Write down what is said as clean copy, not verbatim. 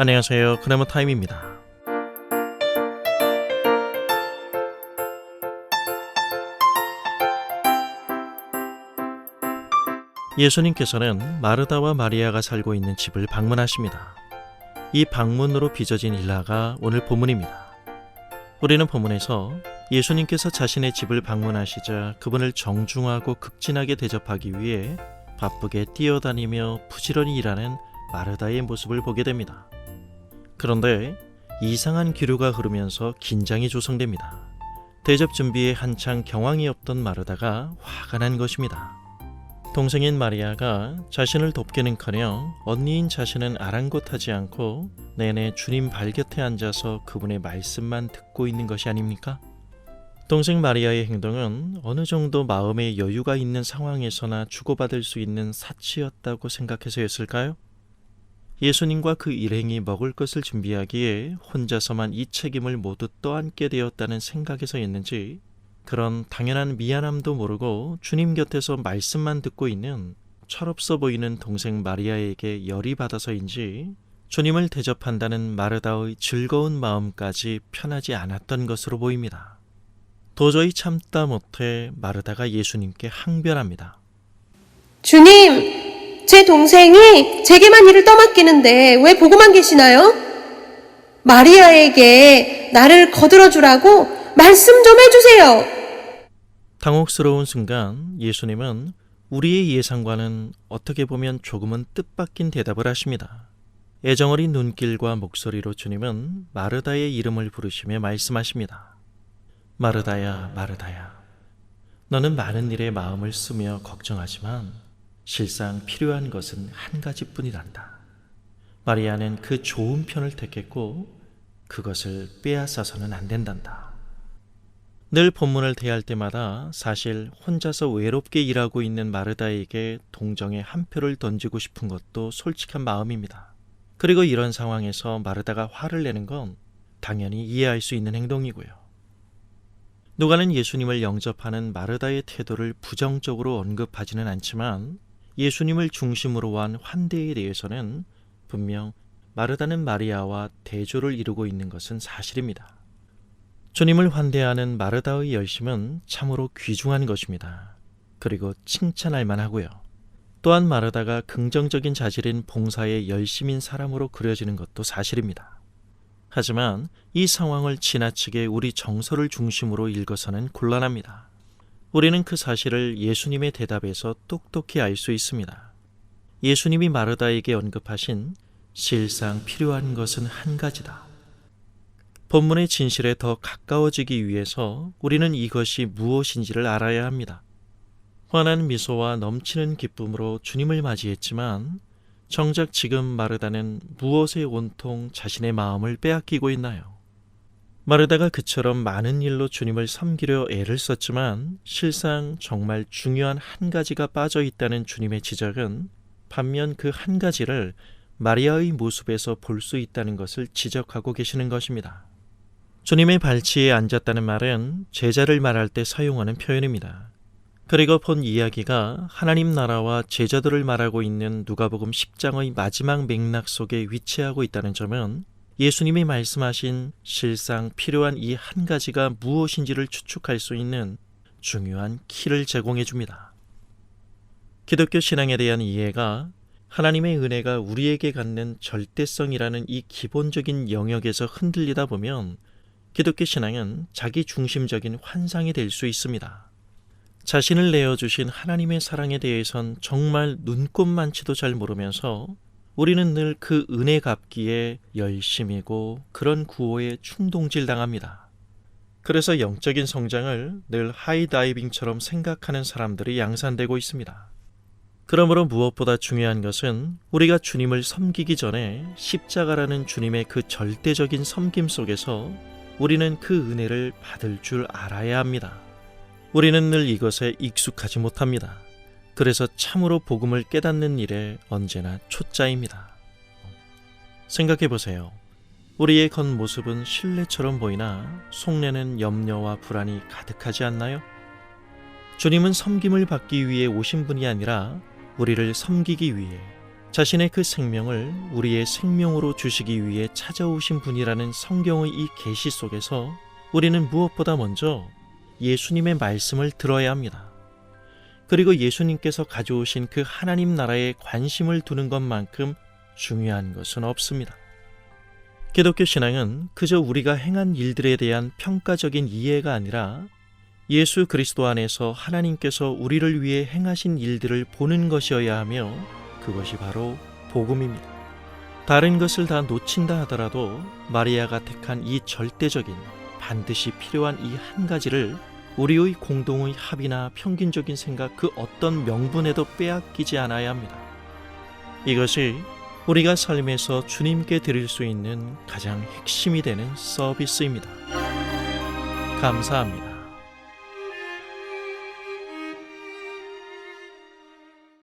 안녕하세요. 그나마 타임입니다. 예수님께서는 마르다와 마리아가 살고 있는 집을 방문하십니다. 이 방문으로 빚어진 일화가 오늘 본문입니다. 우리는 본문에서 예수님께서 자신의 집을 방문하시자 그분을 정중하고 극진하게 대접하기 위해 바쁘게 뛰어다니며 부지런히 일하는 마르다의 모습을 보게 됩니다. 그런데 이상한 기류가 흐르면서 긴장이 조성됩니다. 대접 준비에 한창 경황이 없던 마르다가 화가 난 것입니다. 동생인 마리아가 자신을 돕기는커녕 언니인 자신은 아랑곳하지 않고 내내 주님 발곁에 앉아서 그분의 말씀만 듣고 있는 것이 아닙니까? 동생 마리아의 행동은 어느 정도 마음의 여유가 있는 상황에서나 주고받을 수 있는 사치였다고 생각해서였을까요? 예수님과 그 일행이 먹을 것을 준비하기에 혼자서만 이 책임을 모두 떠안게 되었다는 생각에서였는지, 그런 당연한 미안함도 모르고 주님 곁에서 말씀만 듣고 있는 철없어 보이는 동생 마리아에게 열이 받아서인지 주님을 대접한다는 마르다의 즐거운 마음까지 편하지 않았던 것으로 보입니다. 도저히 참다 못해 마르다가 예수님께 항변합니다. 주님, 제 동생이 제게만 일을 떠맡기는데 왜 보고만 계시나요? 마리아에게 나를 거들어주라고 말씀 좀 해주세요. 당혹스러운 순간 예수님은 우리의 예상과는 어떻게 보면 조금은 뜻밖인 대답을 하십니다. 애정어린 눈길과 목소리로 주님은 마르다의 이름을 부르시며 말씀하십니다. 마르다야, 마르다야, 너는 많은 일에 마음을 쓰며 걱정하지만 실상 필요한 것은 한 가지뿐이란다. 마리아는 그 좋은 편을 택했고 그것을 빼앗아서는 안 된단다. 늘 본문을 대할 때마다 사실 혼자서 외롭게 일하고 있는 마르다에게 동정의 한 표를 던지고 싶은 것도 솔직한 마음입니다. 그리고 이런 상황에서 마르다가 화를 내는 건 당연히 이해할 수 있는 행동이고요. 누가는 예수님을 영접하는 마르다의 태도를 부정적으로 언급하지는 않지만 예수님을 중심으로 한 환대에 대해서는 분명 마르다는 마리아와 대조를 이루고 있는 것은 사실입니다. 주님을 환대하는 마르다의 열심은 참으로 귀중한 것입니다. 그리고 칭찬할 만하고요. 또한 마르다가 긍정적인 자질인 봉사에 열심인 사람으로 그려지는 것도 사실입니다. 하지만 이 상황을 지나치게 우리 정서를 중심으로 읽어서는 곤란합니다. 우리는 그 사실을 예수님의 대답에서 똑똑히 알 수 있습니다. 예수님이 마르다에게 언급하신 실상 필요한 것은 한 가지다. 본문의 진실에 더 가까워지기 위해서 우리는 이것이 무엇인지를 알아야 합니다. 환한 미소와 넘치는 기쁨으로 주님을 맞이했지만 정작 지금 마르다는 무엇에 온통 자신의 마음을 빼앗기고 있나요? 마르다가 그처럼 많은 일로 주님을 섬기려 애를 썼지만 실상 정말 중요한 한 가지가 빠져 있다는 주님의 지적은 반면 그 한 가지를 마리아의 모습에서 볼 수 있다는 것을 지적하고 계시는 것입니다. 주님의 발치에 앉았다는 말은 제자를 말할 때 사용하는 표현입니다. 그리고 본 이야기가 하나님 나라와 제자들을 말하고 있는 누가복음 10장의 마지막 맥락 속에 위치하고 있다는 점은 예수님이 말씀하신 실상 필요한 이 한 가지가 무엇인지를 추측할 수 있는 중요한 키를 제공해 줍니다. 기독교 신앙에 대한 이해가 하나님의 은혜가 우리에게 갖는 절대성이라는 이 기본적인 영역에서 흔들리다 보면 기독교 신앙은 자기 중심적인 환상이 될 수 있습니다. 자신을 내어주신 하나님의 사랑에 대해선 정말 눈꼽만치도 잘 모르면서 우리는 늘 그 은혜 갚기에 열심이고 그런 구호에 충동질 당합니다. 그래서 영적인 성장을 늘 하이다이빙처럼 생각하는 사람들이 양산되고 있습니다. 그러므로 무엇보다 중요한 것은 우리가 주님을 섬기기 전에 십자가라는 주님의 그 절대적인 섬김 속에서 우리는 그 은혜를 받을 줄 알아야 합니다. 우리는 늘 이것에 익숙하지 못합니다. 그래서 참으로 복음을 깨닫는 일에 언제나 초짜입니다. 생각해 보세요. 우리의 겉모습은 신뢰처럼 보이나 속내는 염려와 불안이 가득하지 않나요? 주님은 섬김을 받기 위해 오신 분이 아니라 우리를 섬기기 위해 자신의 그 생명을 우리의 생명으로 주시기 위해 찾아오신 분이라는 성경의 이 계시 속에서 우리는 무엇보다 먼저 예수님의 말씀을 들어야 합니다. 그리고 예수님께서 가져오신 그 하나님 나라에 관심을 두는 것만큼 중요한 것은 없습니다. 기독교 신앙은 그저 우리가 행한 일들에 대한 평가적인 이해가 아니라 예수 그리스도 안에서 하나님께서 우리를 위해 행하신 일들을 보는 것이어야 하며 그것이 바로 복음입니다. 다른 것을 다 놓친다 하더라도 마리아가 택한 이 절대적인 반드시 필요한 이 한 가지를 우리의 공동의 합의나 평균적인 생각 그 어떤 명분에도 빼앗기지 않아야 합니다. 이것이 우리가 삶에서 주님께 드릴 수 있는 가장 핵심이 되는 서비스입니다. 감사합니다.